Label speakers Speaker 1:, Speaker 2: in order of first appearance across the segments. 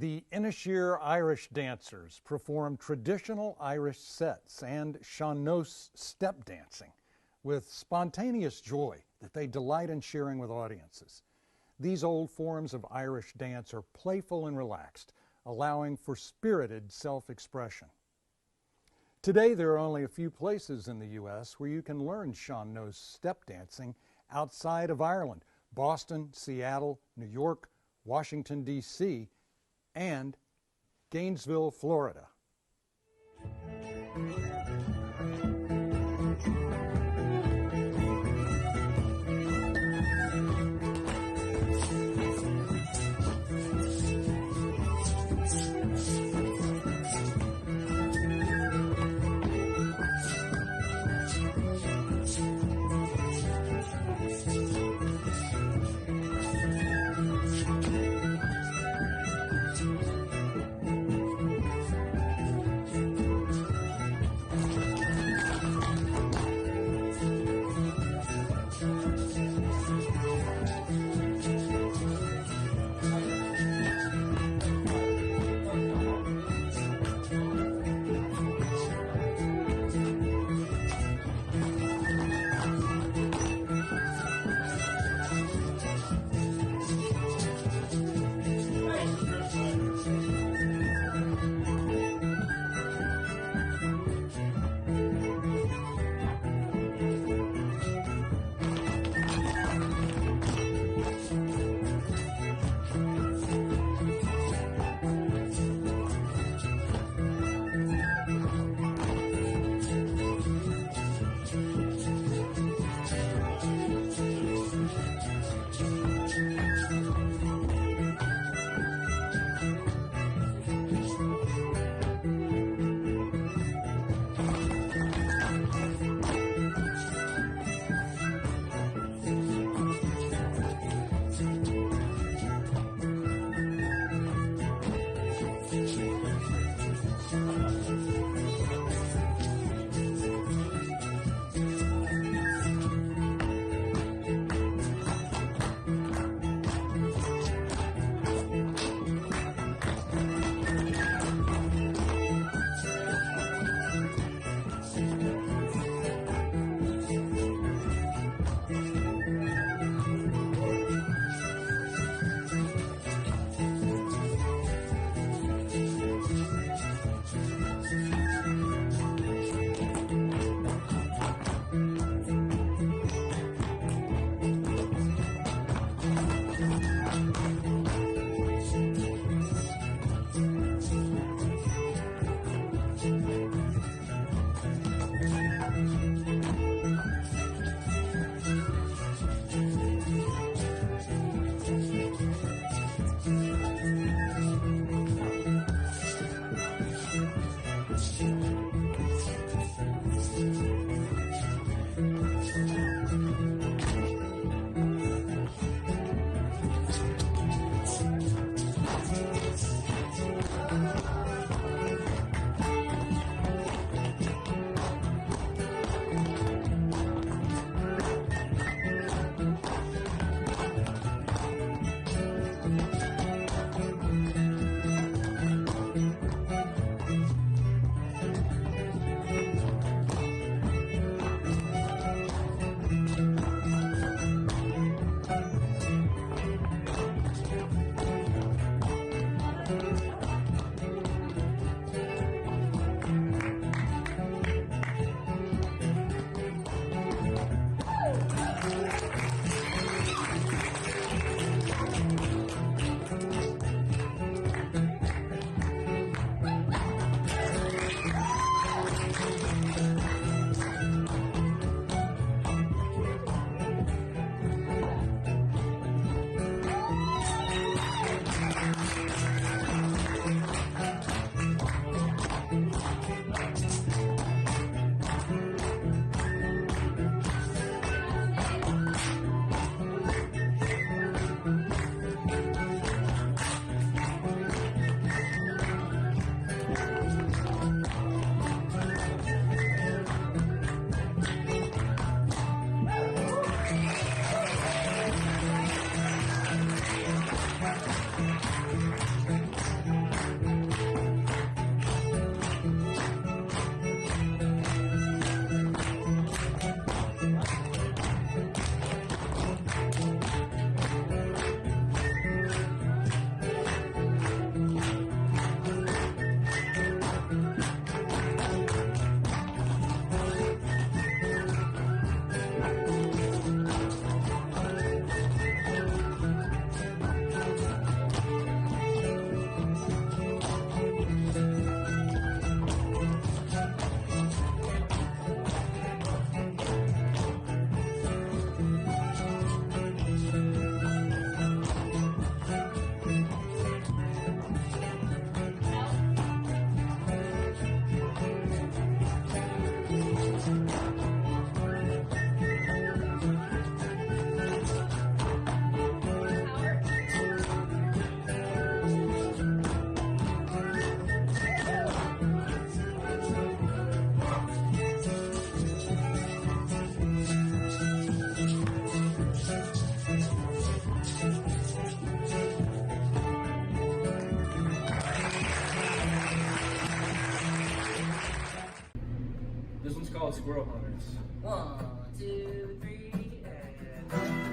Speaker 1: The Inisheer Irish dancers perform traditional Irish sets and sean-nós step dancing with spontaneous joy that they delight in sharing with audiences. These old forms of Irish dance are playful and relaxed, allowing for spirited self-expression. Today, there are only a few places in the U.S. where you can learn sean-nós step dancing outside of Ireland: Boston, Seattle, New York, Washington, D.C., and Gainesville, Florida.
Speaker 2: called Squirrel Hunters.
Speaker 3: 1, 2, 3, and...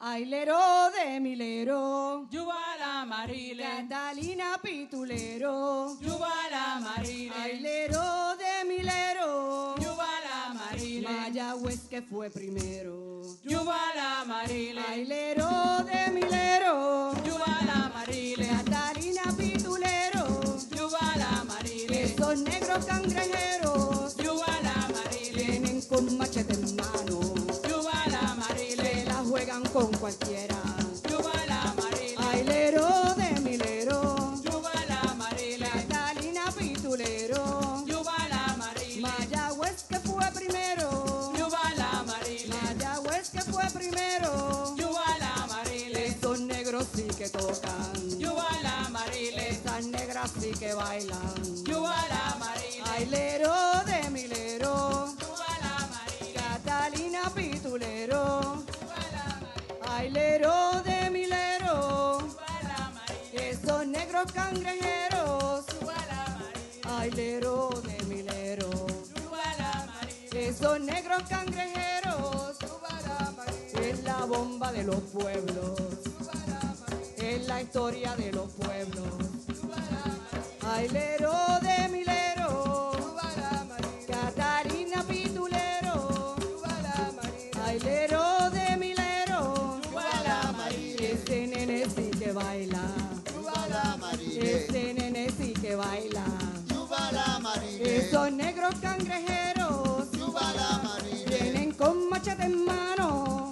Speaker 4: Ailero de Milero,
Speaker 5: Yubala Marile,
Speaker 4: Catalina Pitulero,
Speaker 5: Yubala Marile,
Speaker 4: Ailero de Milero,
Speaker 5: Yubala Marile,
Speaker 4: Mayagüez que fue primero,
Speaker 5: Yubala Marile,
Speaker 4: Ailero de Milero,
Speaker 5: Yubala Marile,
Speaker 4: Catalina Pitulero,
Speaker 5: Yubala Marile,
Speaker 4: esos negros cangrejeros,
Speaker 5: Yubala Marile,
Speaker 4: vienen con machete en mano,
Speaker 5: Yubala Marile,
Speaker 4: la juegan con cualquiera.
Speaker 5: Yubala Marile,
Speaker 4: Ailero de Milero,
Speaker 5: Yubala Marile,
Speaker 4: Catalina Pitulero,
Speaker 5: Yubala Marile,
Speaker 4: Mayagüez que fue primero,
Speaker 5: Yubala Marile,
Speaker 4: Mayagüez que fue primero,
Speaker 5: Yubala Marile,
Speaker 4: estos negros sí que tocan,
Speaker 5: Yubala Marile,
Speaker 4: estas negras sí que bailan.
Speaker 5: Yubala Marile,
Speaker 4: Ailero de Milero,
Speaker 5: Yubala Marile,
Speaker 4: Catalina Pitulero,
Speaker 5: Yubala Marile,
Speaker 4: Ailero de Milero,
Speaker 5: Yubala Marile,
Speaker 4: esos negros cangrejeros,
Speaker 5: Yubala Marile,
Speaker 4: Ailero de Milero,
Speaker 5: Yubala Marile,
Speaker 4: esos negros cangrejeros, es la bomba de los pueblos, es la historia de los pueblos. Ailero de Milero, Catarina Pitulero, Ailero de Milero, ese nene sí que baila, ese nene sí que baila, esos negros cangrejeros vienen con machete en mano,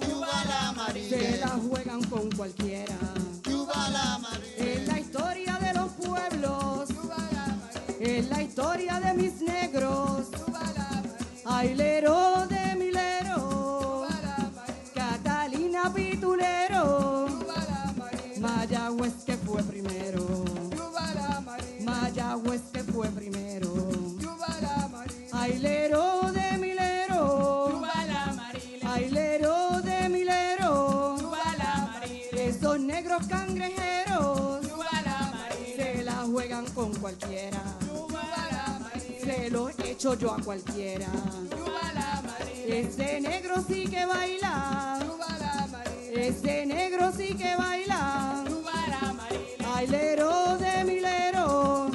Speaker 4: se la juegan con cualquiera. Es la historia de los pueblos, es la historia de mis negros. Ailero de Milero, Catalina Pitulero, Mayagüez que fue primero, Mayagüez que fue primero. Ailero de Milero,
Speaker 5: Yubala Marile,
Speaker 4: Ailero de Milero,
Speaker 5: Yubala Marile,
Speaker 4: esos negros cangrejeros
Speaker 5: Yubala Marile,
Speaker 4: se la juegan con cualquiera,
Speaker 5: Yubala Marile,
Speaker 4: se lo echo yo a cualquiera.
Speaker 5: Yubala Marile,
Speaker 4: Ese negro sí que baila, ese negro sí que baila.
Speaker 5: Yubala Marile,
Speaker 4: Ailero de Milero,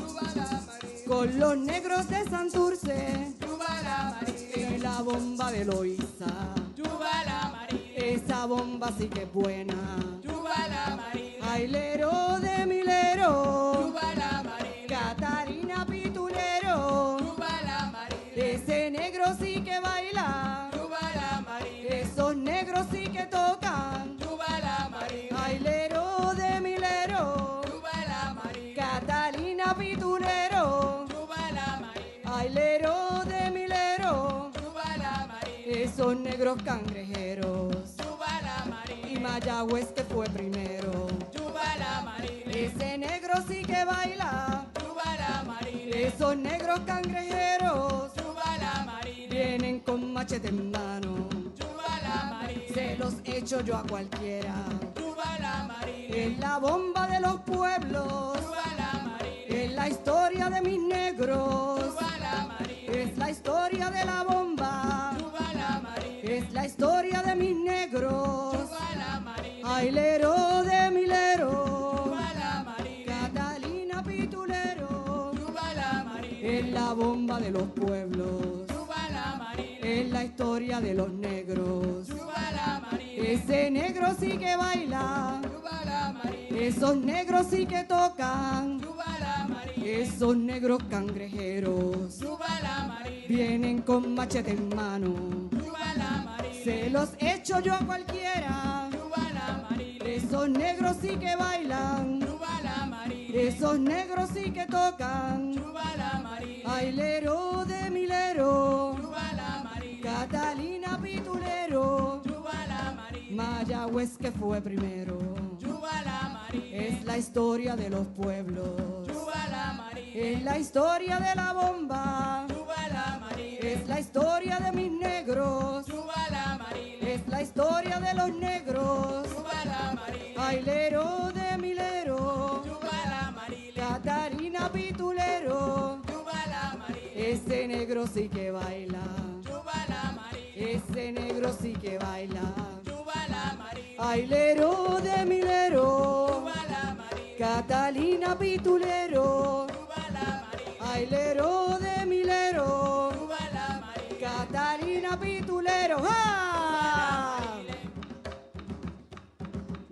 Speaker 4: con los negros de Santurce,
Speaker 5: Yubala Marile,
Speaker 4: y la bomba de Loíza.
Speaker 5: Yubala Marile,
Speaker 4: Esa bomba sí que es buena,
Speaker 5: Yubala Chubala Marile,
Speaker 4: Ailero de Milero,
Speaker 5: Chubala Marile,
Speaker 4: Catalina Pitulero,
Speaker 5: Chubala Marile,
Speaker 4: ese negro sí que baila,
Speaker 5: Chubala Marile,
Speaker 4: esos negros sí que tocan.
Speaker 5: Chubala Marile,
Speaker 4: Ailero de Milero,
Speaker 5: Chubala Marile,
Speaker 4: Catalina Pitulero,
Speaker 5: Chubala Marile,
Speaker 4: Ailero de Milero,
Speaker 5: Chubala Marile,
Speaker 4: esos negros cangrejeros.
Speaker 5: Chubala Marile,
Speaker 4: Y Mayagüez que fue primero.
Speaker 5: Chubala Marile,
Speaker 4: Ese negro sí que baila,
Speaker 5: Chubala Marile,
Speaker 4: esos negros cangrejeros
Speaker 5: Chubala Marile,
Speaker 4: vienen con machete en mano.
Speaker 5: Chubala Marile,
Speaker 4: Se los echo yo a cualquiera.
Speaker 5: Chubala Marile,
Speaker 4: Es la bomba de los pueblos,
Speaker 5: Chubala Marile,
Speaker 4: es la historia de mis negros,
Speaker 5: Chubala Marile,
Speaker 4: es la historia de la bomba,
Speaker 5: Chubala Marile,
Speaker 4: es la historia de mis negros.
Speaker 5: Chubala Marile,
Speaker 4: Ailero de Milero,
Speaker 5: Chubala Marile,
Speaker 4: Catalina Pitulero,
Speaker 5: Chubala Marile,
Speaker 4: es la bomba de los pueblos,
Speaker 5: Chubala Marile,
Speaker 4: es la historia de los negros.
Speaker 5: Chubala Marile,
Speaker 4: Ese negro sí que baila,
Speaker 5: Chubala Marile,
Speaker 4: esos negros sí que tocan,
Speaker 5: Chubala Marile,
Speaker 4: esos negros cangrejeros
Speaker 5: Chubala Marile,
Speaker 4: vienen con machete en mano.
Speaker 5: Chubala Marile,
Speaker 4: Se los echo yo a cualquiera,
Speaker 5: Chubala Marile,
Speaker 4: esos negros sí que bailan,
Speaker 5: Chubala Marile,
Speaker 4: esos negros sí que tocan.
Speaker 5: Chubala Marile,
Speaker 4: Ailero de Milero,
Speaker 5: Chubala Marile,
Speaker 4: Catalina Pitulero,
Speaker 5: Chubala Marile,
Speaker 4: Mayagüez que fue primero.
Speaker 5: Chubala Marile,
Speaker 4: Es la historia de los pueblos,
Speaker 5: Chubala Marile,
Speaker 4: es la historia de la bomba,
Speaker 5: Chubala Marile,
Speaker 4: es la historia de mis negros,
Speaker 5: Chubala Marile,
Speaker 4: es la historia de los negros.
Speaker 5: Chubala Marile,
Speaker 4: Ailero de Milero,
Speaker 5: Chubala Marile,
Speaker 4: Catalina Pitulero,
Speaker 5: Chubala Marile,
Speaker 4: ese negro sí que baila,
Speaker 5: Chubala Marile,
Speaker 4: ese negro sí que baila.
Speaker 5: Chubala Marile,
Speaker 4: Ailero de Milero,
Speaker 5: Chubala Marile,
Speaker 4: Catalina Pitulero,
Speaker 5: Chubala Marile,
Speaker 4: Ailero de Milero,
Speaker 5: Chubala Marile,
Speaker 4: Catalina Pitulero. ¡Ah!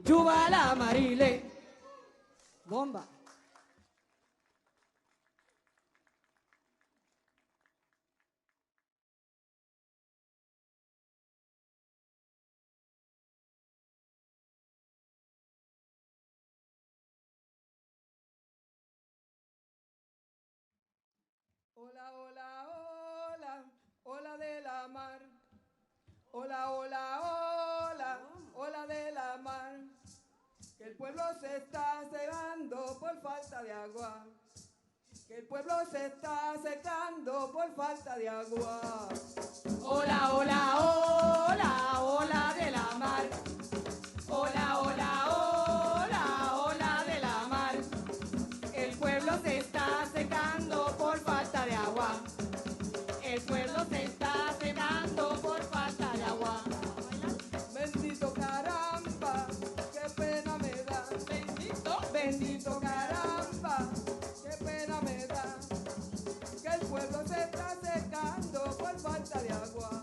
Speaker 4: Chubala Marile. Bomba.
Speaker 5: Hola, hola, hola, hola de la mar. Hola, hola, hola, hola de la mar. Que el pueblo se está secando por falta de agua. Que el pueblo se está secando por falta de agua.
Speaker 4: Hola, hola, hola, hola de la mar. Hola, hola, hola, hola de la mar. El pueblo se está secando por falta de agua. El pueblo se está secando por falta de agua.
Speaker 5: Bendito caramba, qué pena me da.
Speaker 4: Bendito.
Speaker 5: Bendito caramba, qué pena me da. Que el pueblo se está secando por falta de agua.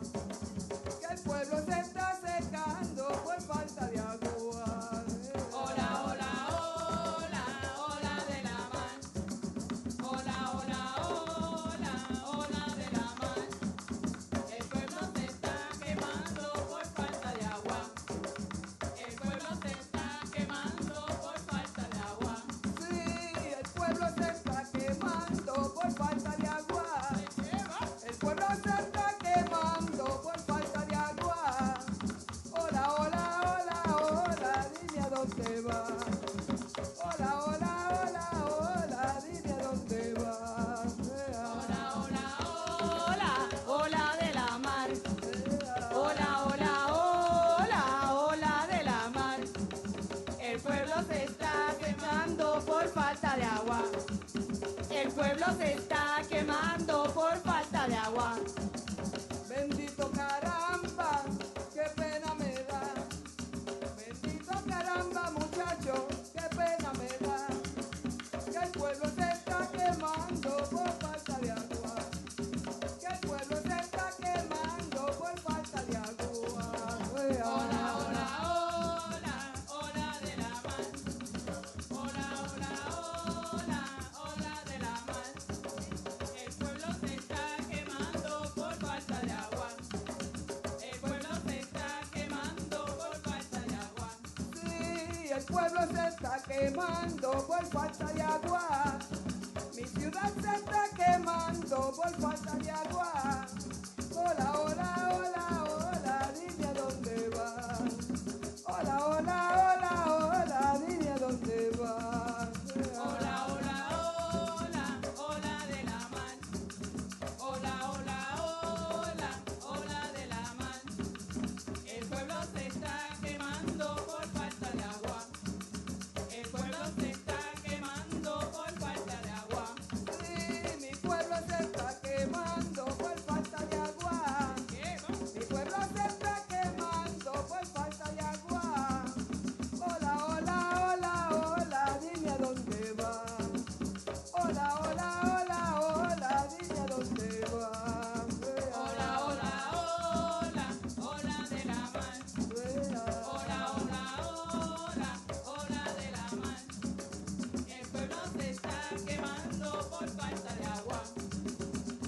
Speaker 5: Que el pueblo se está secando por falta de agua.
Speaker 4: Hola, hola, hola, hola de la mar. Hola, hola, hola, hola de la mar. El pueblo se está quemando por falta de agua. El pueblo se está quemando por falta de agua.
Speaker 5: Sí, el pueblo se está quemando por falta de agua. El pueblo se está quemando por falta de agua. Hola, hola, hola, hola, dime a dónde va. Hola, hola, hola, hola, dime a dónde va.
Speaker 4: Hola, hola, hola, hola de la mar. Hola, hola, hola, hola de la mar. El pueblo se está quemando por falta de agua. El pueblo se está quemando por falta de agua.
Speaker 5: Bendito caramba, qué pena me da. Bendito caramba, muchacho, qué pena me da. Que el pueblo se está quemando por falta de agua. Que el pueblo se está quemando por falta de agua.
Speaker 4: Hola, hola, hola, hola de la
Speaker 5: pueblo se está quemando por falta de agua. Mi ciudad se está quemando por falta de agua. Hola, hola, hola, hola, dime a dónde vas. Hola, hola, hola, hola, dime a dónde vas.
Speaker 3: Hola, hola, hola, hola de la mar. Hola, hola, hola, hola de la mar. El pueblo se está quemando por falta de agua. El pueblo se está quemando por falta de agua.
Speaker 5: Sí, mi pueblo se está quemando por falta de agua. Mi pueblo se está quemando por falta de agua. Hola, hola, hola, hola, dime a dónde vas. Hola, hola, hola, hola, dime a dónde vas.
Speaker 3: Hola, hola, hola, hola de la mar. Hola, hola, hola, hola de la mar. El pueblo se está quemando por falta de agua.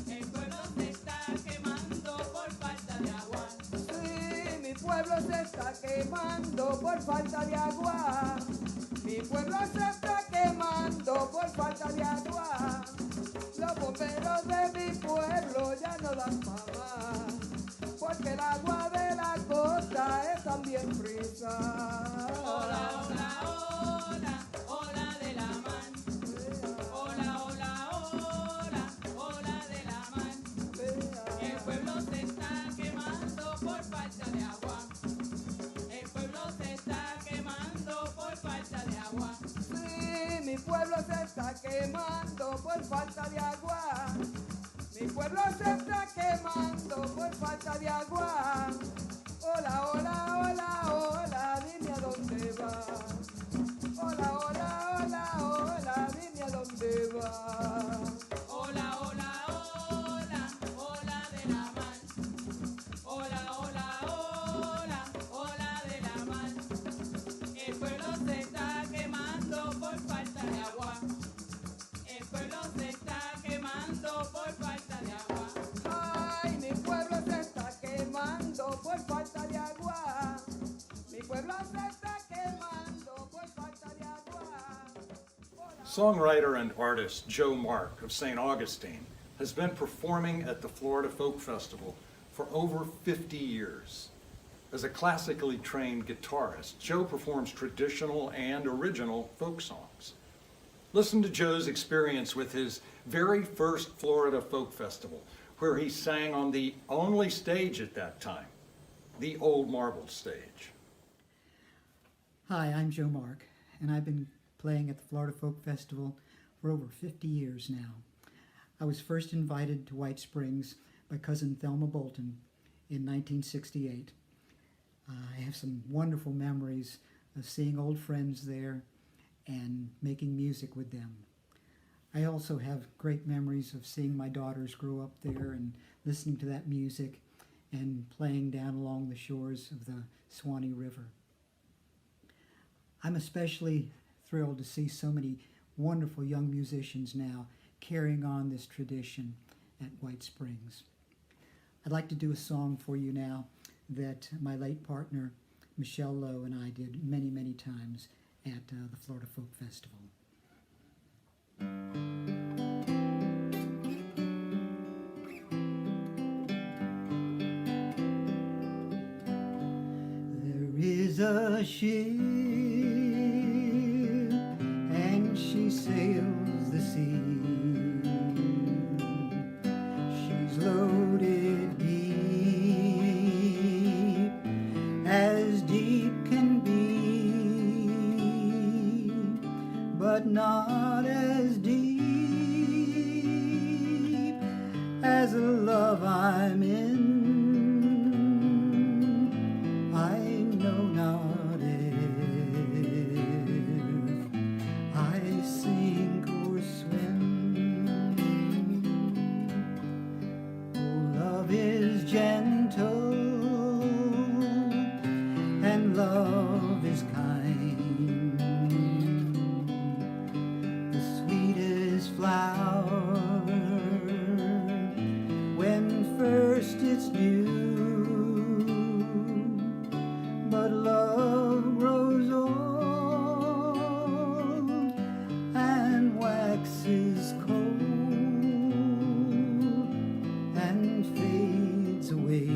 Speaker 3: El pueblo se está quemando por falta de agua.
Speaker 5: Sí, mi pueblo se está quemando por falta de agua. Mi pueblo se está quemando por falta de agua. Los bomberos de mi pueblo ya no dan pa' más, porque el agua de la costa es también frisa.
Speaker 3: Hola, hola, hola, hola de la mar. Hola, hola, hola, hola de la mar. El pueblo se está quemando por falta de agua. El pueblo se está quemando por falta de agua.
Speaker 5: Sí, mi pueblo se está quemando por falta de agua. Mi pueblo se está quemando por falta de agua. Hola, hola, hola, hola, dime a dónde vas. Hola, hola, hola, hola, dime a dónde vas.
Speaker 3: Hola, hola, hola, hola de la mar. Hola, hola, hola, hola de la mar. El pueblo se está quemando por falta de agua. El pueblo se está quemando por falta de agua.
Speaker 5: Ay, mi pueblo se está quemando por falta de agua. Mi pueblo se está quemando por falta de agua.
Speaker 1: Songwriter and artist Joe Mark of St. Augustine has been performing at the Florida Folk Festival for over 50 years. As a classically trained guitarist, Joe performs traditional and original folk songs. Listen to Joe's experience with his very first Florida Folk Festival, where he sang on the only stage at that time, the Old Marble Stage.
Speaker 2: Hi, I'm Joe Mark, and I've been playing at the Florida Folk Festival for over 50 years now. I was first invited to White Springs by cousin Thelma Bolton in 1968. I have some wonderful memories of seeing old friends there and making music with them. I also have great memories of seeing my daughters grow up there and listening to that music and playing down along the shores of the Swanee River. I'm especially thrilled to see so many wonderful young musicians now carrying on this tradition at White Springs. I'd like to do a song for you now that my late partner Michelle Lowe and I did many, many times at the Florida Folk Festival. There is a ship and she sails the sea. She's loaded deep, as deep can be, but not as deep as the love I'm in. I know not if I sink or swim. Oh, love is gentle and love is kind. The sweetest flower when first it's new, but love grows old away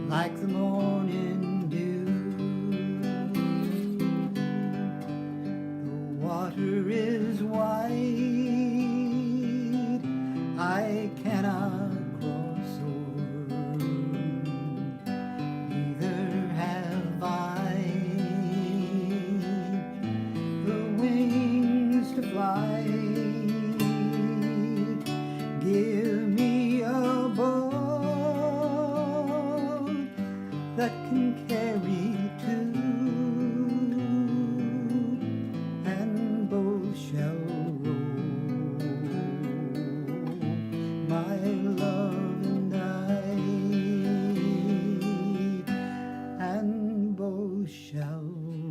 Speaker 2: like the morning dew. The water is wide, I cannot cross o'er, neither have I the wings to fly. Give me a boat that can carry two, and both shall row, my love and I, and both shall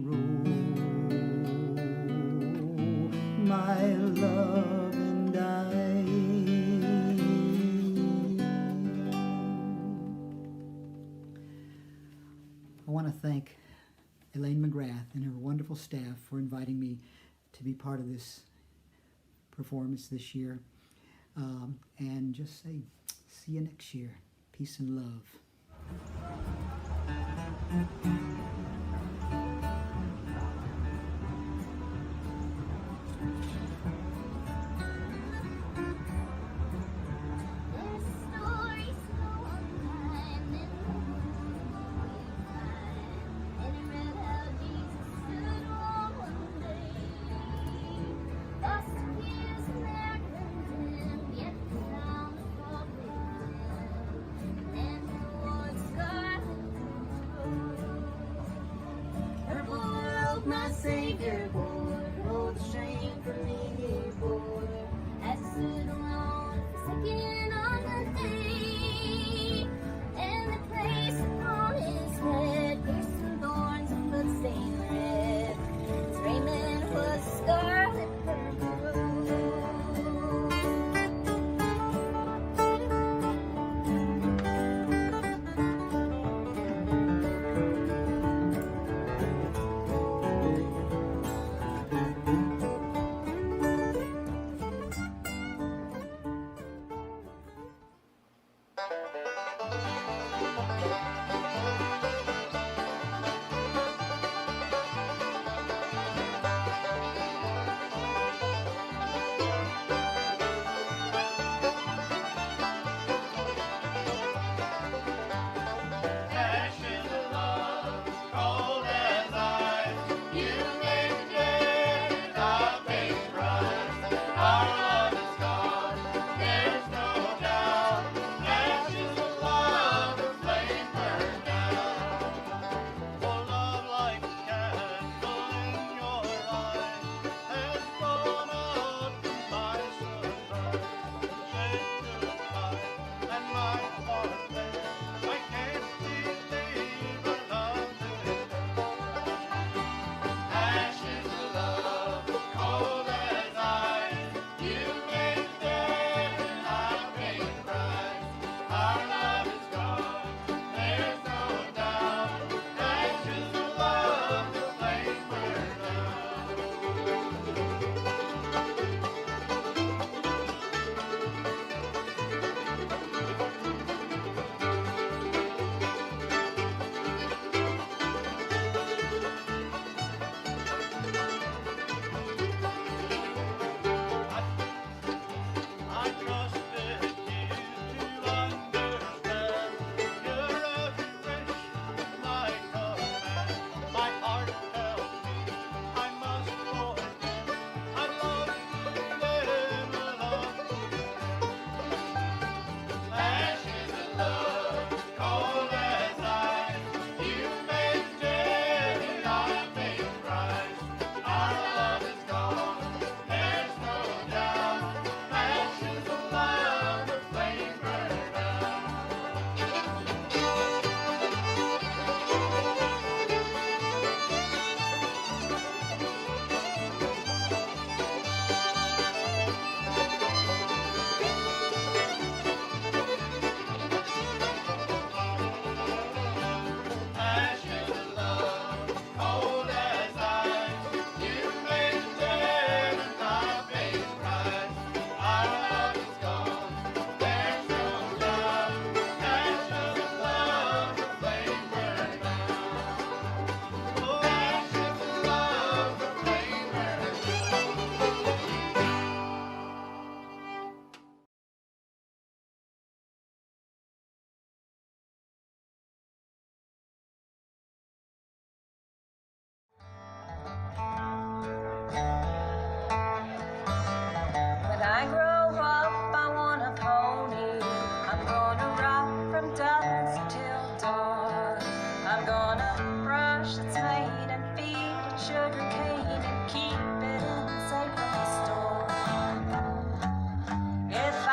Speaker 2: row, my love and I. I want to thank Elaine McGrath and her wonderful staff for inviting me to be part of this performance this year. And just say, see you next year. Peace and love.
Speaker 6: There's stories so online that and he read how Jesus stood on one day, lost his Americans and yet found the fault with them, and the Lord scarlet control.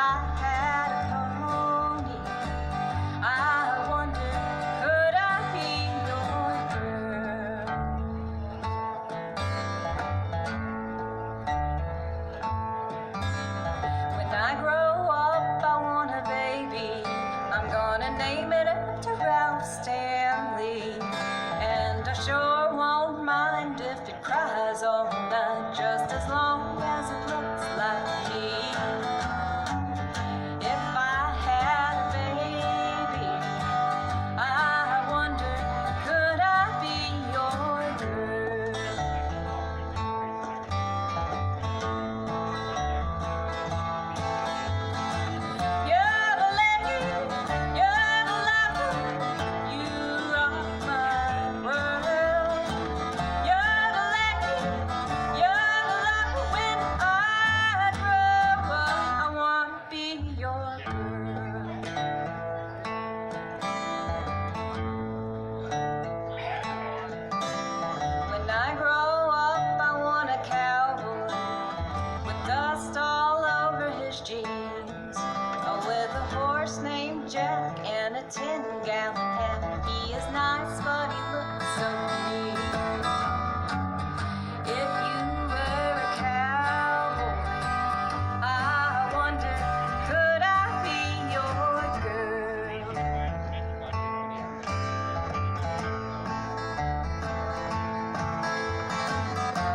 Speaker 7: I had a pony, I wonder, could I be your girl? When I grow up, I want a baby. I'm gonna name it after Ralph Stanley. And I sure won't mind if it cries all night, just as long as it looks like me. If I had a baby, I wonder, could I be your girl? You're the lady, you're the lover, you rock my world. You're the lady, you're the lover. When I grow up, I want to be your girl. When I grow up, I want a cowboy with dust all over his jeans, with a horse named Jack and a 10-gallon hat. He is nice, but he looks so mean. If you were a cowboy, I wonder, could I be your girl?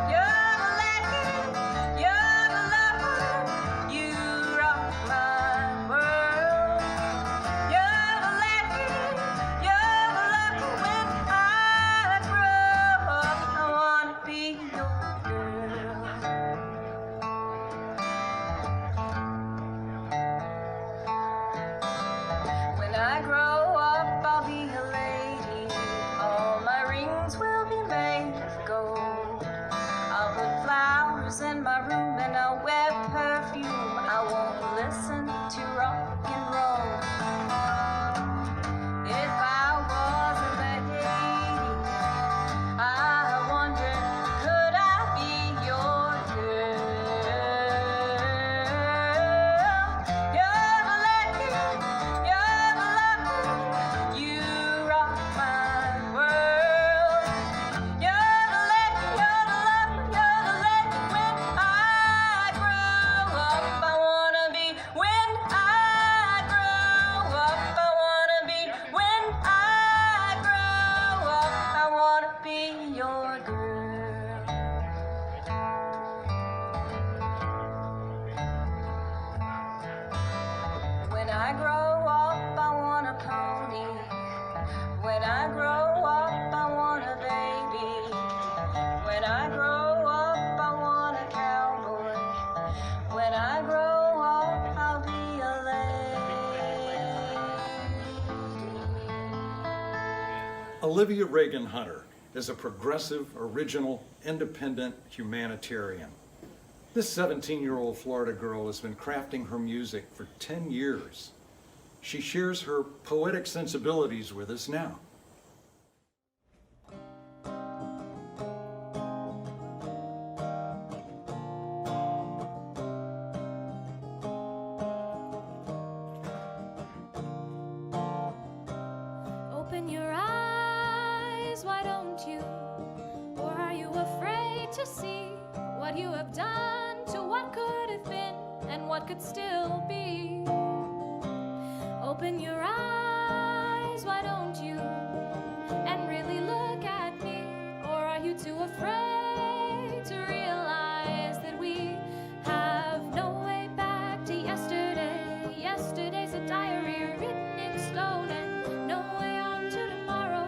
Speaker 7: You're the lady, you're the lover, you rock my world. You're the lady, you're the lover. When I grow up, I want to be your girl. When I grow up, I'll be a lady. All my rings will be made of gold. I'll put flowers in my room and I'll wear perfume. I won't listen to rock and roll. If I was a lady, I wonder, could I be your girl? You're the lady, you're the lover, you rock my world. You're the lady, you're the lover, you're the lady. When I grow up, I wanna be. When I grow up, I wanna be. When I grow up, I wanna be your girl. When I grow up, I want a pony. When I grow up, I want a baby. When I grow up, I want a cowboy. When I grow up, I'll be a lady.
Speaker 1: Olivia Reagan Hunter is a progressive, original, independent humanitarian. This 17-year-old Florida girl has been crafting her music for 10 years. She shares her poetic sensibilities with us now.
Speaker 6: Open your eyes, why don't you? Or are you afraid to see what you have done to what could have been and what could still be? Open your eyes, why don't you? And really look at me. Or are you too afraid to realize that we have no way back to yesterday? Yesterday's a diary written in stone, and no way on to tomorrow,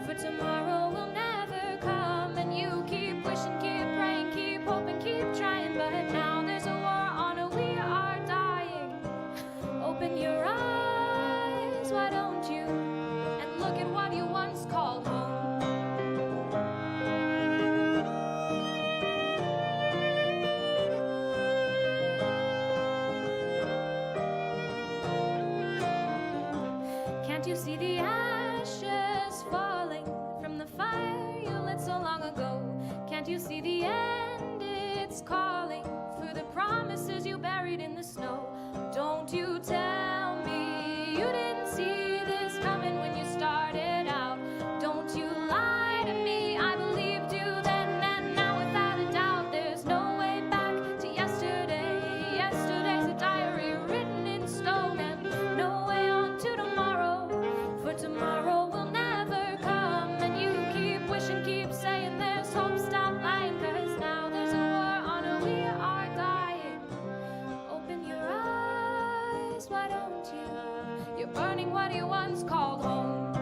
Speaker 6: for tomorrow will never come. And you keep wishing, keep praying, keep hoping, keep trying, but now there's a war on, and we are dying. Open your eyes, why don't you? And look at what you once called home. Can't you see the ashes falling from the fire you lit so long ago? Can't you see the end? It's calling for the promises you buried in the snow. Don't you tell me you didn't see this coming when you started out. Don't you lie to me, I believed you then and now without a doubt. There's no way back to yesterday. Yesterday's a diary written in stone, and no way on to tomorrow, for tomorrow will never come. And you keep wishing, keep saying there's hope, stop lying, 'cause now there's a war on and we are dying. Open your eyes, why don't you? You're burning what you once called home.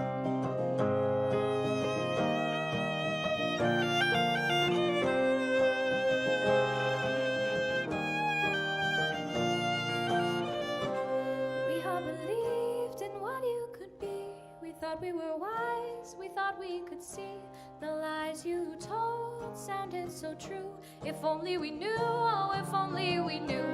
Speaker 6: We all believed in what you could be. We thought we were wise, we thought we could see. The lies you told sounded so true. If only we knew, oh, if only we knew.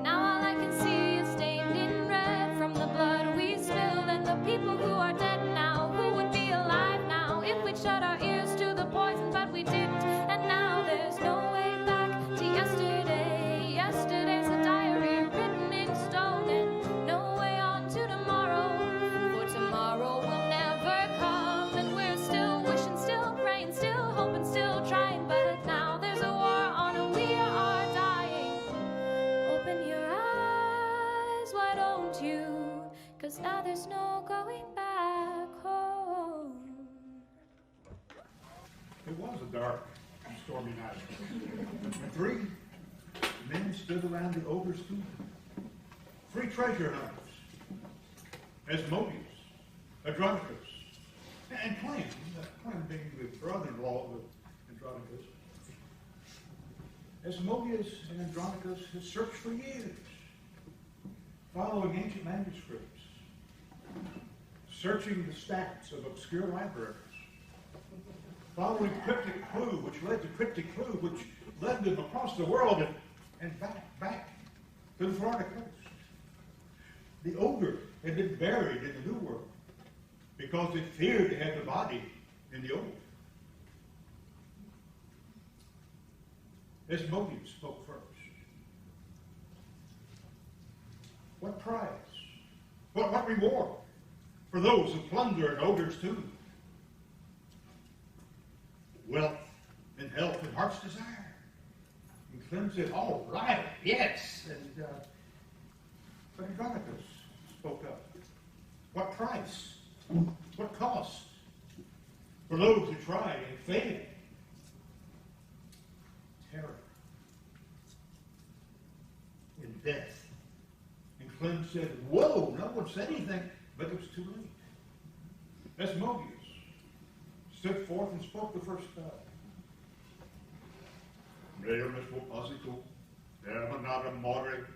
Speaker 6: Now all I can see is stained in red from the blood we spilled, and the people who are dead now, who would be alive now if we'd shut our ears to the poison, but we didn't. And now there's no way back to yesterday. Yesterday's a diary written in stone, and no way on to tomorrow, for tomorrow will never come. And we're still wishing, still praying, still hoping, still trying, but now there's a war on and we are dying. Open your eyes, why don't you? 'Cause now there's no going back home.
Speaker 8: It was a dark, stormy night. And 3 men stood around the ogre's tomb. 3 treasure hunters, Asmodeus, Andronicus, and Clem being the brother-in-law of Andronicus. Asmodeus and Andronicus had searched for years, following ancient manuscripts, searching the stacks of obscure libraries, following cryptic clue, which led to cryptic clue, which led them across the world and back to the Florida coast. The ogre had been buried in the New World because they feared to have the body in the Old. Asmodeus spoke first. What prize? What reward for those who plunder an ogre's tomb? Wealth and health and heart's desire. And Clem said, all right, yes. And but Andronicus spoke up. What price? What cost? For those who tried and failed. Terror. And death. And Clem said, whoa, no one said anything, but it was too late. Asmodeus stood forth and spoke the first spell. Remus proposito, terminata more,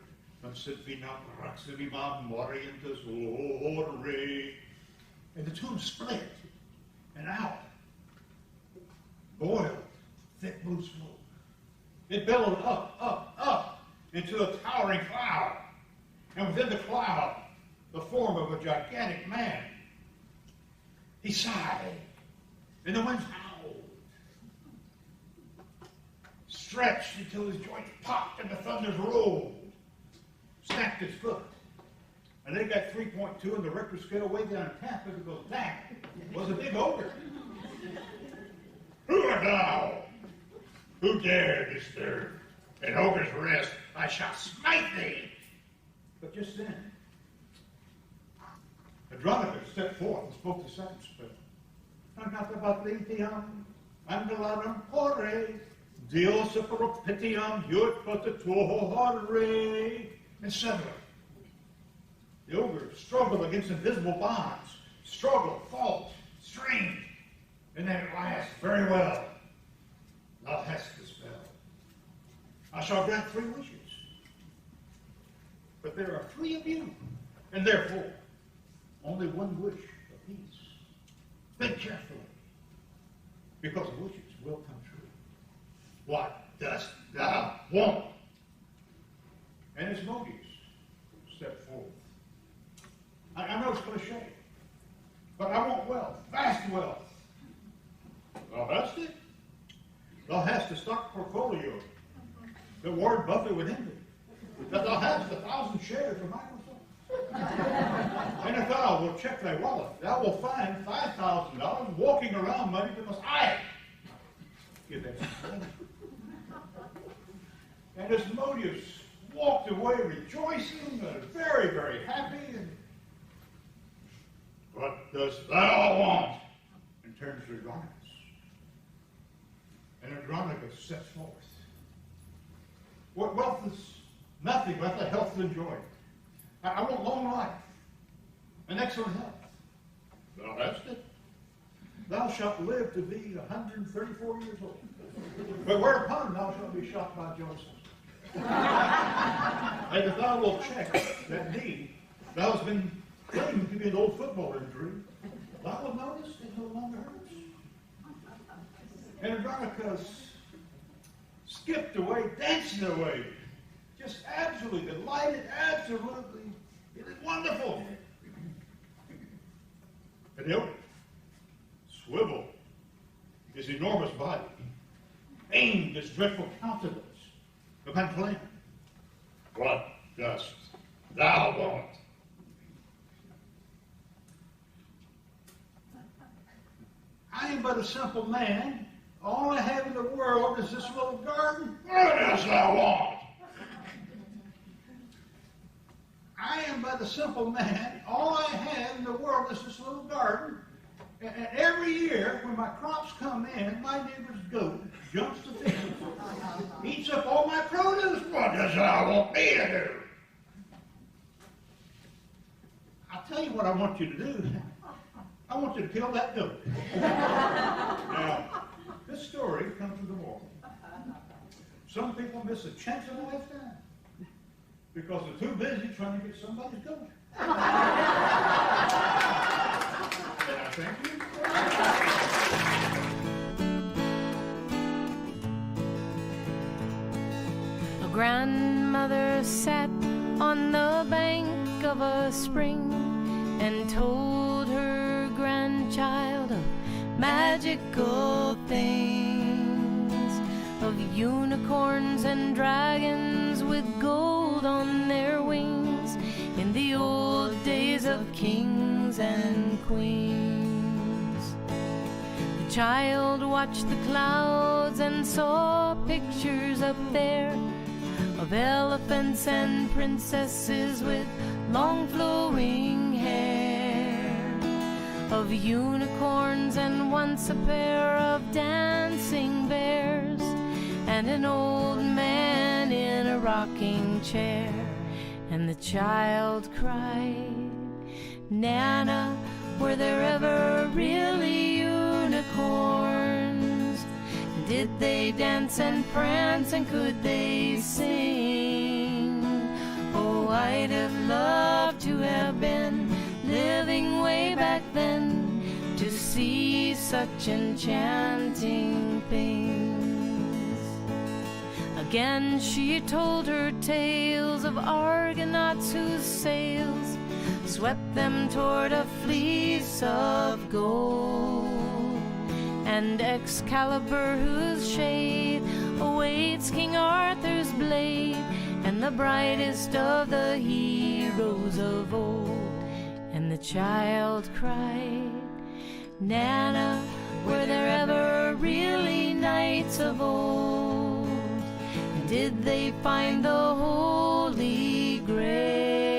Speaker 8: consivina proxima morientus ore. And the tomb split and out, boiled, thick blue smoke. It billowed up into a towering cloud. And within the cloud, the form of a gigantic man. He sighed, and the winds howled, stretched until his joints popped and the thunders rolled, snapped his foot. And they got 3.2 on the Richter scale way down in Tampa because that was a big ogre. Who art thou? Who dare disturb an ogre's rest? I shall smite thee. But just then, Andronicus stepped forth and spoke the second spell. Anatabatlitiam, Andalaram Hore, Dios propitiam, Yut Potatuo Hore, etc. The ogre struggled against invisible bonds, struggled, fought, strained, and then at last, very well, thou hast the spell. I shall grant 3 wishes. But there are 3 of you, and therefore, only 1 wish apiece. Think carefully, because the wishes will come true. What dost thou want? And Asmodeus stepped forth. I know it's cliche, but I want wealth, vast wealth. Thou hast it? Thou hast a stock portfolio that Warren Buffett would envy. That thou hast 1,000 shares of check thy wallet. Thou wilt find $5,000 walking around money to us. I give that some money. And his motives walked away rejoicing, very, very happy. And what dost thou want? And turns to Andronicus. And Andronicus sets forth. What wealth is nothing but the health to enjoy. I want long life and excellent health. Thou hast it. Thou shalt live to be 134 years old. But whereupon thou shalt be shot by Joseph. And if thou wilt check that deed, thou hast been claimed to be an old football injury, thou wilt notice it no longer hurts. And Andronicus skipped away, dancing away, just absolutely delighted, absolutely, it is wonderful. And he'll swivel his enormous body, aimed his dreadful countenance upon Clem. What dost thou want? I am but a simple man. All I have in the world is this little garden. What dost thou want? I am but a simple man. All I have in the world is this little garden. And every year, when my crops come in, my neighbor's goat jumps to pieces, eats up all my produce. What does thou want me to do? I'll tell you what I want you to do. I want you to kill that goat. Now, this story comes with a moral. Some people miss a chance of a lifetime because they're too busy trying to get somebody's goat. And I thank you.
Speaker 6: A grandmother sat on the bank of a spring and told her grandchild of magical things, of unicorns and dragons with gold on their wings, in the old days of kings and queens. The child watched the clouds and saw pictures up there of elephants and princesses with long flowing hair, of unicorns and once a pair of dancing bears, and an old man in a rocking chair. And the child cried, Nana, were there ever really unicorns? Did they dance and prance and could they sing? Oh, I'd have loved to have been living way back then to see such enchanting things. Again she told her tales of Argonauts whose sails swept them toward a fleece of gold, and Excalibur whose shade awaits King Arthur's blade, and the brightest of the heroes of old. And the child cried, Nana, were there ever really knights of old? And did they find the Holy Grail?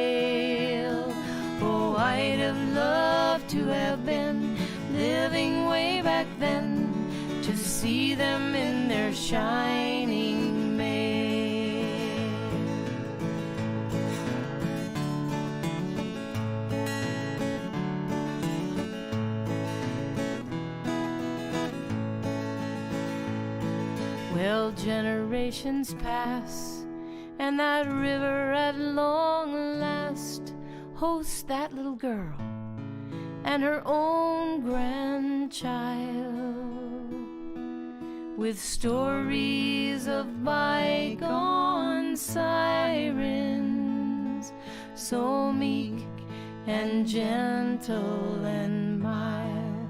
Speaker 6: Oh, I'd have loved to have been living way back then to see them in their shining mail. Well, generations pass, and that river at long last hosts that little girl and her own grandchild, with stories of bygone sirens, so meek and gentle and mild.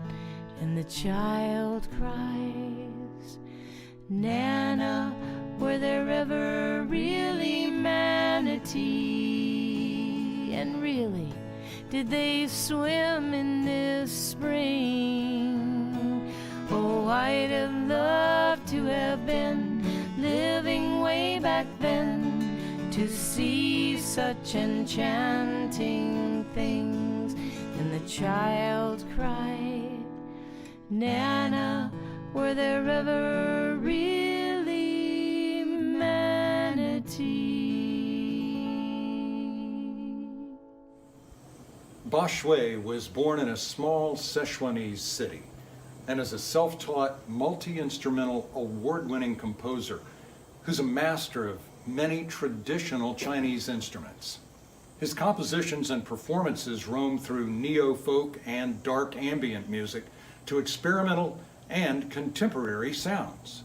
Speaker 6: And the child cries, Nana, were there ever really manatee? And really,
Speaker 7: did they swim in this spring? Oh, I'd have loved to have been living way back then to see such enchanting things. And the child cried, Nana, were there ever really manatees?
Speaker 1: Ba Shui was born in a small Sichuanese city and is a self-taught, multi-instrumental, award-winning composer who's a master of many traditional Chinese instruments. His compositions and performances roam through neo-folk and dark ambient music to experimental and contemporary sounds.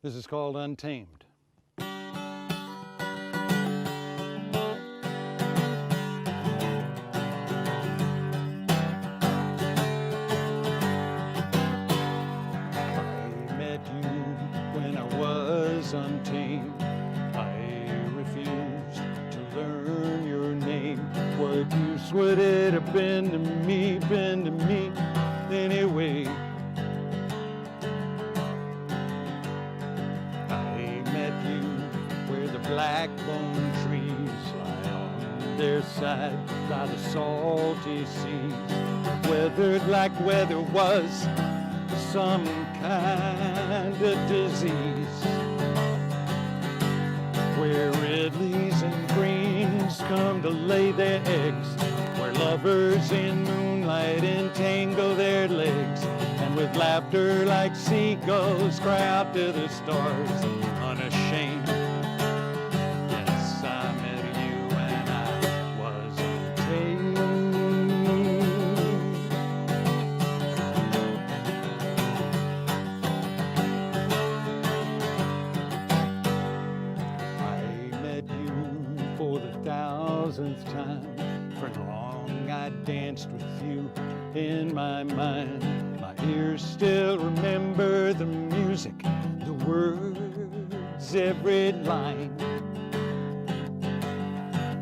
Speaker 1: This is called Untamed. Untamed. I refused to learn your name. What use would it have been to me anyway? I met you where the blackbone trees lie on their side by the salty seas, weathered like weather was some kind of disease. Where Ridleys and Greens come to lay their eggs, where lovers in moonlight entangle their legs, and with laughter like seagulls cry out to the stars, unashamed. Yes, I met you and I was untamed. Thousandth time, for long I danced with you in my mind. My ears still remember the music, the words, every line.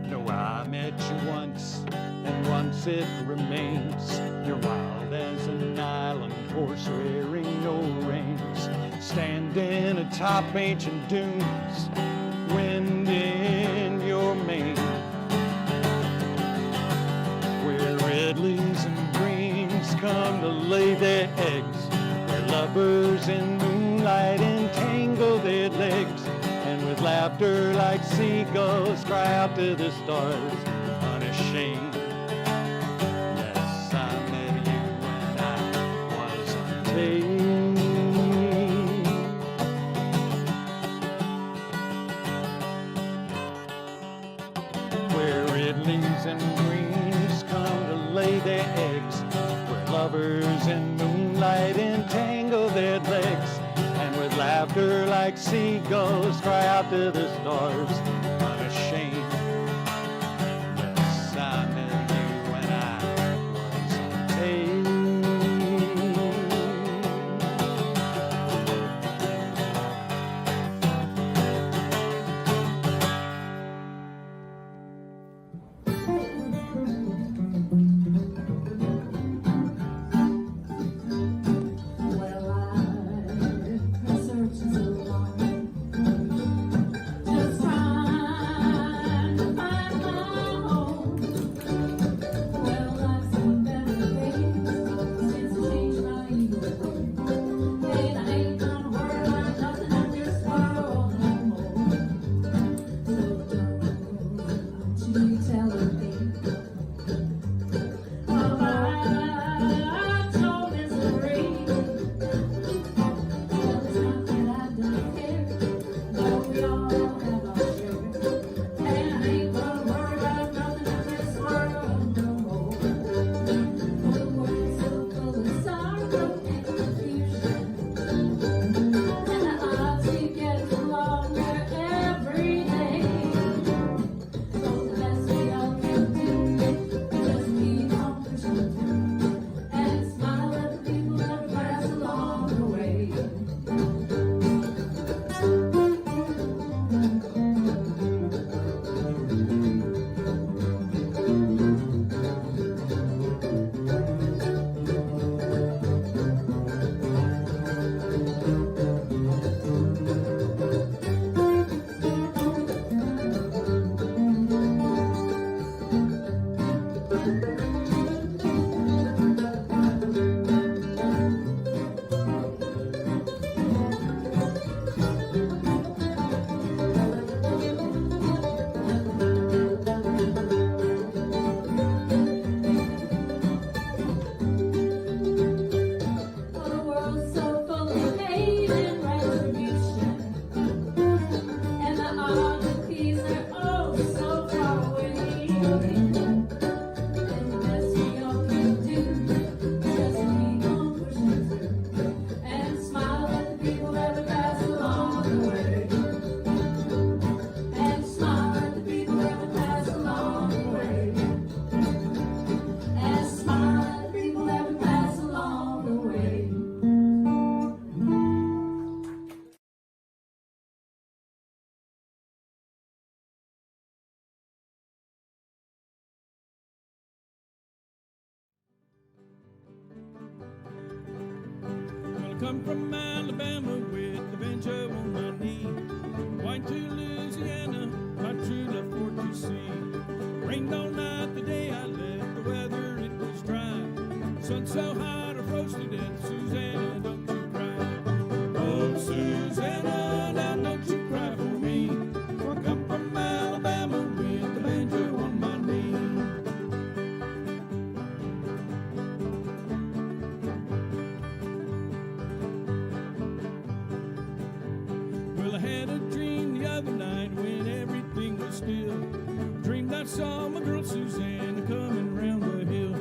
Speaker 1: No, I met you once, and once it remains. You're wild as an island horse wearing no reins, standing atop ancient dunes, wind in your mane. Where Ridleys and Greens come to lay their eggs, where lovers in moonlight entangle their legs, and with laughter like seagulls cry out to the stars, unashamed. Yes, I met you when I was untamed. Where Ridleys and Greens come to lay their eggs, legs, where lovers in moonlight entangle their legs, and with laughter like seagulls cry out to the stars, unashamed. Yes, I met you when I was a babe.
Speaker 9: Come from Alabama with the banjo on my knee. Wine to Louisiana, my true love for to see. Rained all night the day I left, the weather it was dry. Sun so hot I froze to death, Susanna, don't you cry. Oh, Susanna, now don't you cry for me. I come from Alabama with the banjo on my knee. Well, I had a dream the other night when everything was still. Dreamed I saw my girl Susanna coming round the hill.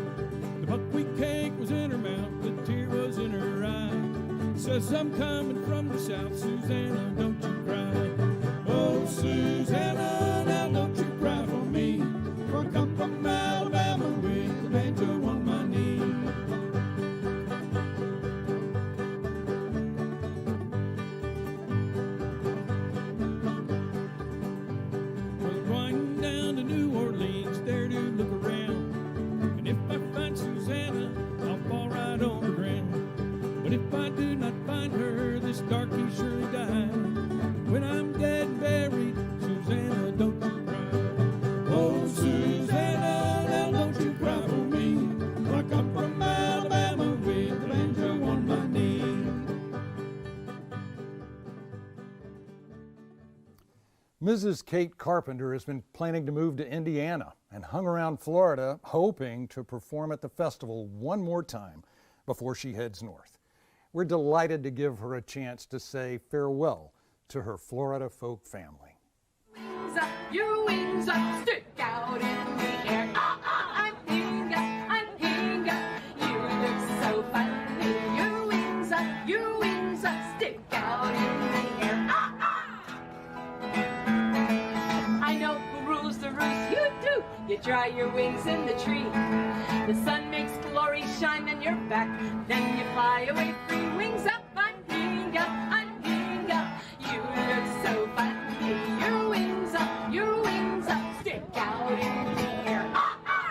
Speaker 9: The buckwheat cake was in her mouth, the tear was in her eye. Says I'm coming from the south, Susanna, don't you cry. Oh, Susanna, now don't you cry for me. For I come from Alabama with the banjo on my knee.
Speaker 1: Mrs. Kate Carpenter has been planning to move to Indiana and hung around Florida hoping to perform at the festival one more time before she heads north. We're delighted to give her a chance to say farewell to her Florida folk family.
Speaker 3: Wings up, your wings up, stick out in the air. I'm here,
Speaker 7: wings in the tree. The sun makes glory shine on your back. Then you fly away free, wings up, Anhinga, Anhinga. You look so funny. Your wings up, stick out in the air.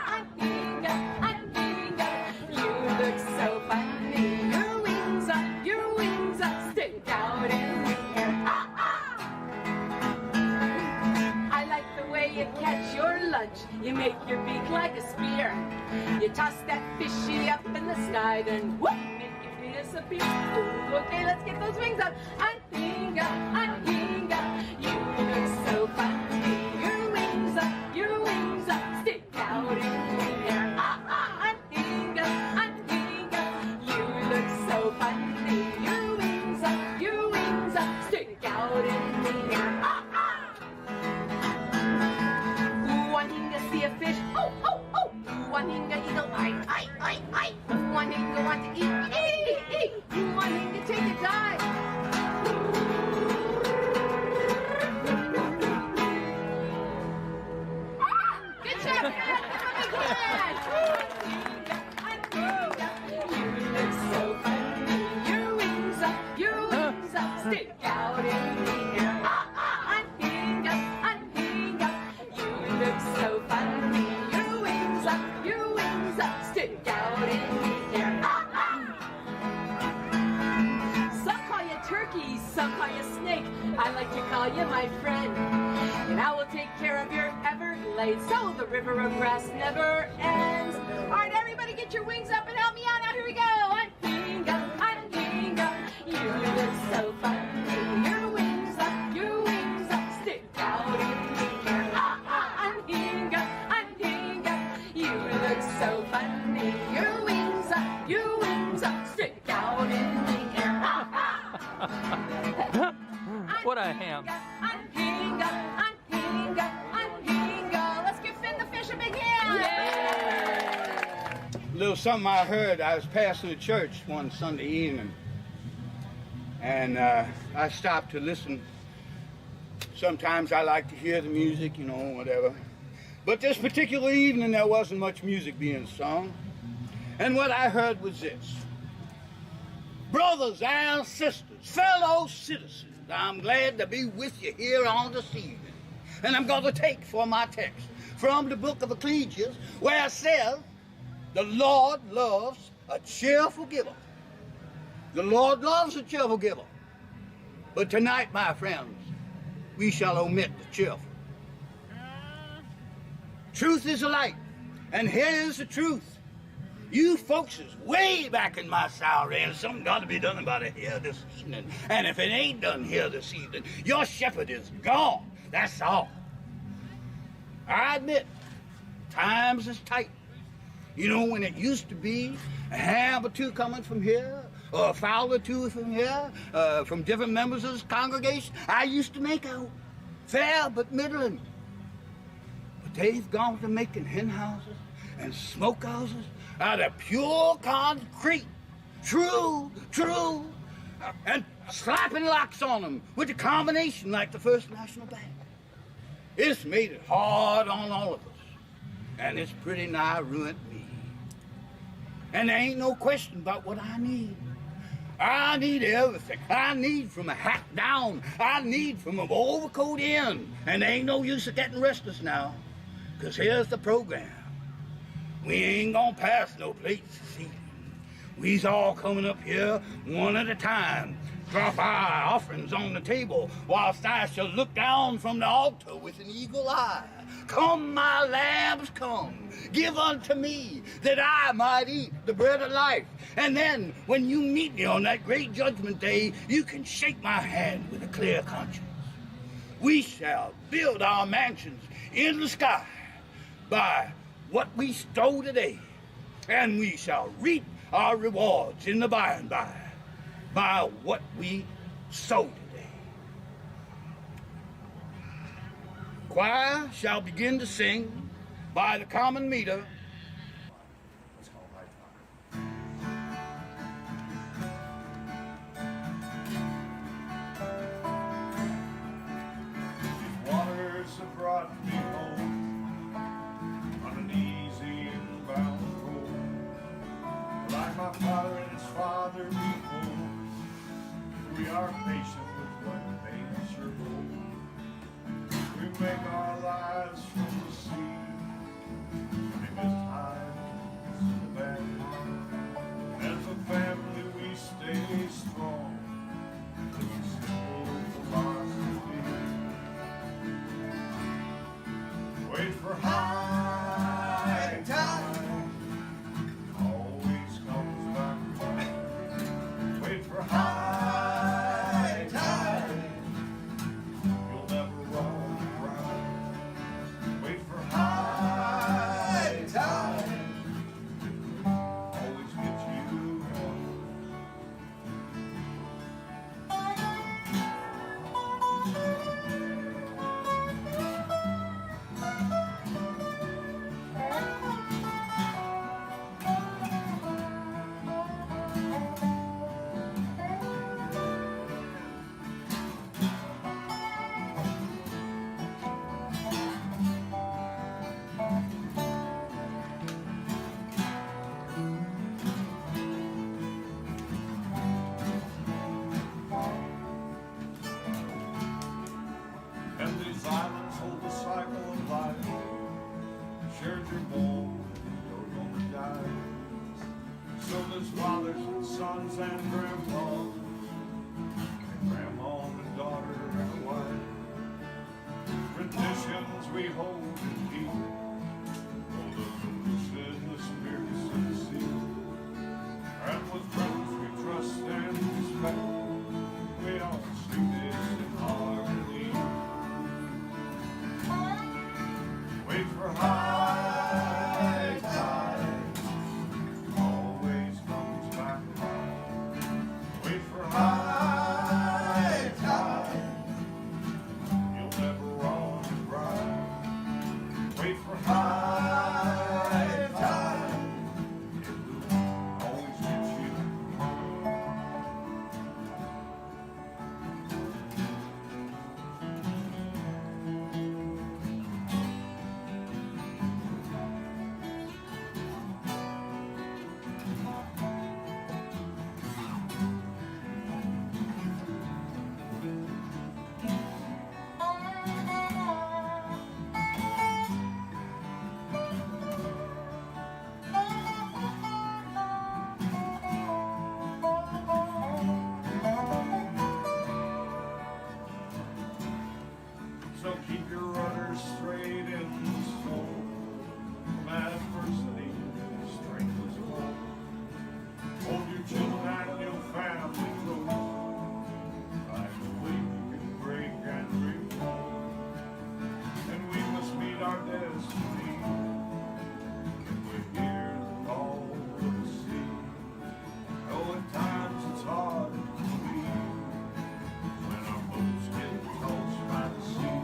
Speaker 7: Anhinga, Anhinga. You look so funny. Your wings up, stick out in the air. I like the way you catch your lunch. You make your beak like a spear. You toss that fishy up in the sky, then whoop, make it disappear. Ooh, okay, let's get those wings up. Anhinga, Anhinga. You look so funny. Your wings up, stick out in the air. Anhinga, Anhinga. You look so funny. Your wings up, stick out in the air. Wanhinga see a fish, oh, oh, oh. Wanhinga eagle, I. Wanhinga want to eat. Wanhinga take a dive. Good job, Anhinga, you look so funny. Your wings up, stick out in the air. Anhinga, Anhinga, you look so funny. Your wings up, stick out in the air. Some call you turkey, some call you snake. I like to call you my friend. And I will take care of your Everglades, so the river of grass never ends. All right, everybody get your wings up and help me out. Now here we go. Anhinga, Anhinga, you look so funny. Your wings up, stick out in the air. Anhinga, Anhinga, you look so funny. Your wings up, stick out in the air.
Speaker 10: What a ham.
Speaker 7: Anhinga, Anhinga, Anhinga. Let's give Finn the fish a big hand.
Speaker 11: A little something I heard. I was passing a church one Sunday evening, and I stopped to listen. Sometimes I like to hear the music, you know, whatever. But this particular evening, there wasn't much music being sung. And what I heard was this. Brothers and sisters, fellow citizens, I'm glad to be with you here on this evening. And I'm going to take for my text from the book of Ecclesiastes, where it says, the Lord loves a cheerful giver. The Lord loves a cheerful giver. But tonight, my friends, we shall omit the cheerful. Truth is a light, and here's the truth. You folks is way back in my salary, and something got to be done about it here this evening. And if it ain't done here this evening, your shepherd is gone. That's all. I admit, times is tight. You know, when it used to be a ham or two coming from here, or a fowl or two from here, from different members of this congregation, I used to make out fair but middling. But they've gone to making hen houses and smoke houses out of pure concrete. True, and slapping locks on them with a combination like the First National Bank. It's made it hard on all of us, and it's pretty nigh ruined me. And there ain't no question about what I need. I need everything. I need from a hat down. I need from an overcoat in. And there ain't no use of getting restless now, because here's the program. We ain't gonna pass no plates this evening. We's all coming up here one at a time. Drop our offerings on the table, whilst I shall look down from the altar with an eagle eye. Come, my lambs, come. Give unto me, that I might eat the bread of life. And then, when you meet me on that great judgment day, you can shake my hand with a clear conscience. We shall build our mansions in the sky by what we stow today, and we shall reap our rewards in the by and by what we sow today. Choir shall begin to sing by the common meter.
Speaker 8: Waters have brought me home underneath
Speaker 10: father and his father before. We are patient with what makes your home. We make our lives from the sea. Because times are bad. As a family we stay strong. It's a simple philosophy. Wait for high tide. Always comes back around. Wait for high tide. You'll never run around. Wait for high tide. Always get you home. And these islands hold the cycle of life. Shared your bone, you're gonna die. So there's fathers and sons and grandpas, and grandma and daughter and wife. Traditions we hold and keep. Oh, the roots in the spirits of the sea. And with friends we trust and respect, we all sing this in harmony. Wait for high tide. Always comes back around. Wait for high tide. You'll never run dry. Wait for high tide. It will always get you. So keep your rudder straight in the storm. From adversity, strength is born. Hold your children and your family close. Like a wing you can break and reform. And we must meet our destiny. And we hear the call of the sea. Oh, at times it's hard to believe when our boats get tossed by the sea.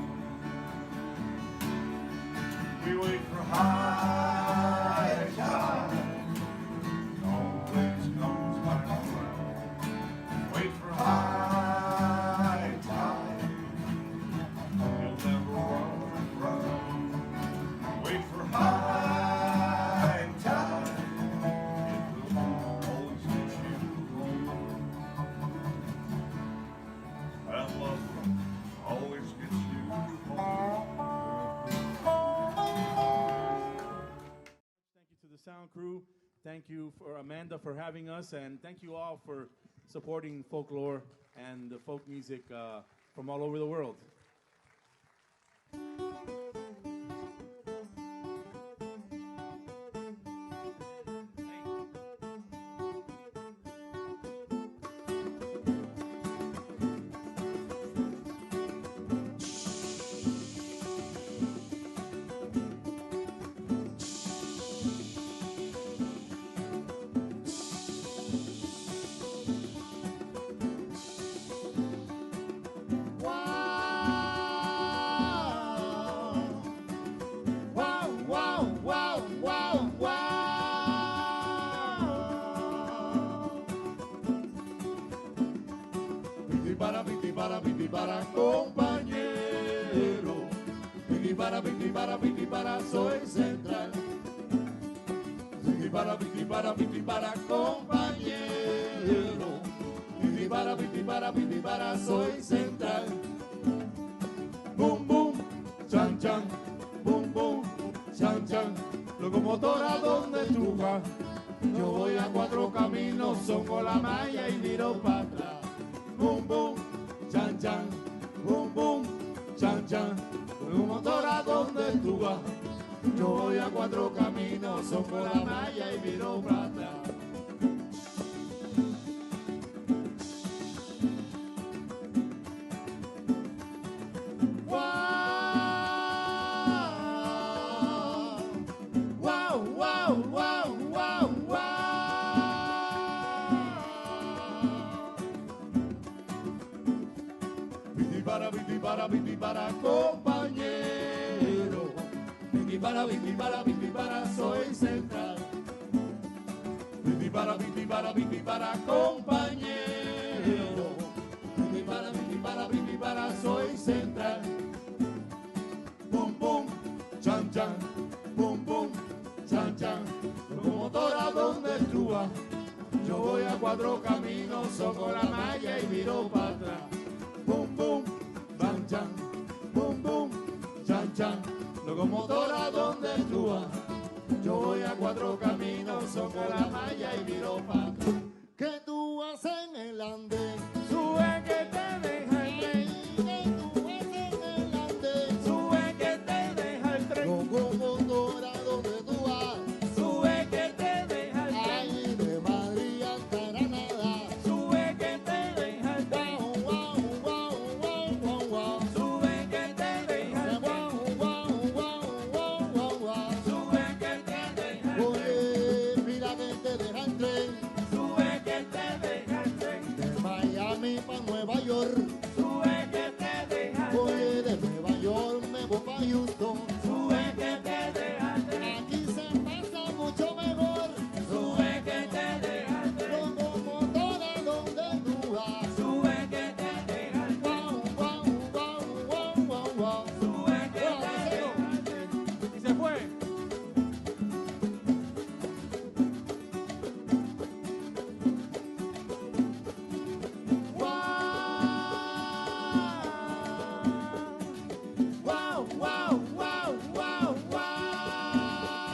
Speaker 10: We wait for high tide. Always comes back around. Wait for high tide. You'll never run around. Wait for high tide. It will always get you home. And love always gets you home.
Speaker 12: Thank you to the sound crew. Thank you for Amanda for having us, and thank you all for supporting folklore and the folk music from all over the world.
Speaker 10: Piti para compañero, piti para soy central. Piti para compañero. para, soy central. Boom, boom, chan, chan, boom, boom, chan, chan. Locomotora, ¿dónde tú vas? Yo voy a cuatro caminos, songo la malla y miro para atrás. Boom, boom, chan, chan, boom, boom, chan, chan. Locomotora, ¿dónde tú vas? Yo voy a cuatro caminos, songo la malla y miro para atrás. Para compañero, para, soy central. Para compañero, para, soy central. Boom, boom, chan, chan, boom, boom, chan, chan. Locomotora, ¿dónde tú vas? Yo voy a cuatro caminos, soco la malla y miro para atrás. Boom, boom, chan, chan, boom, boom, chan, chan. Locomotora, ¿dónde tú vas? Yo voy a cuatro caminos, soco la malla y miro para atrás. ¿Qué tú haces en el andén? Sube que te deja el tren. ¿Qué tú haces en el andén? Sube que te deja el tren. Locomotora, ¿dónde tú vas? Sube que te deja el tren. Ay, de Madrid hasta Granada. Sube que te deja el tren. Wow, wow, wow, wow, wow. Sube que te deja el tren. Wow, wow, wow, wow, wow. Sube que te deja el tren. Oye, mira que te deja el tren. Sube que te deja el tren. De Miami pa' Nueva York. Sube que te deja el tren. Oye, de Nueva York me voy pa' Houston. Sube que te deja el tren. Aquí se pasa mucho mejor. Sube que te deja el tren. Locomotora, ¿dónde tú vas? Sube que te deja el tren. Wow, wow, wow, wow, wow, wow. Sube que te deja el tren. Y se fue. Wow, wow, wow, wow, wow.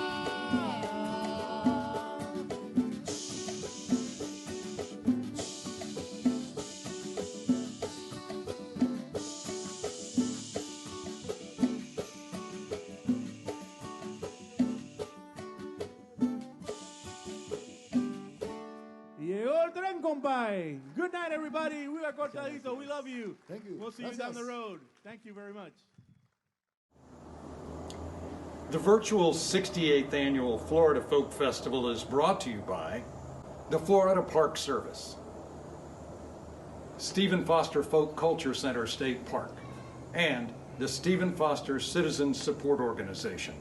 Speaker 12: Llegó el tren, compay. Good night, everybody. We are Cortadito. We love you.
Speaker 10: Thank you.
Speaker 12: We'll see you down the road. Thank you very much.
Speaker 1: The virtual 68th Annual Florida Folk Festival is brought to you by the Florida Park Service, Stephen Foster Folk Culture Center State Park, and the Stephen Foster Citizens Support Organization.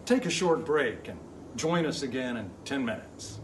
Speaker 1: Take a short break and join us again in 10 minutes.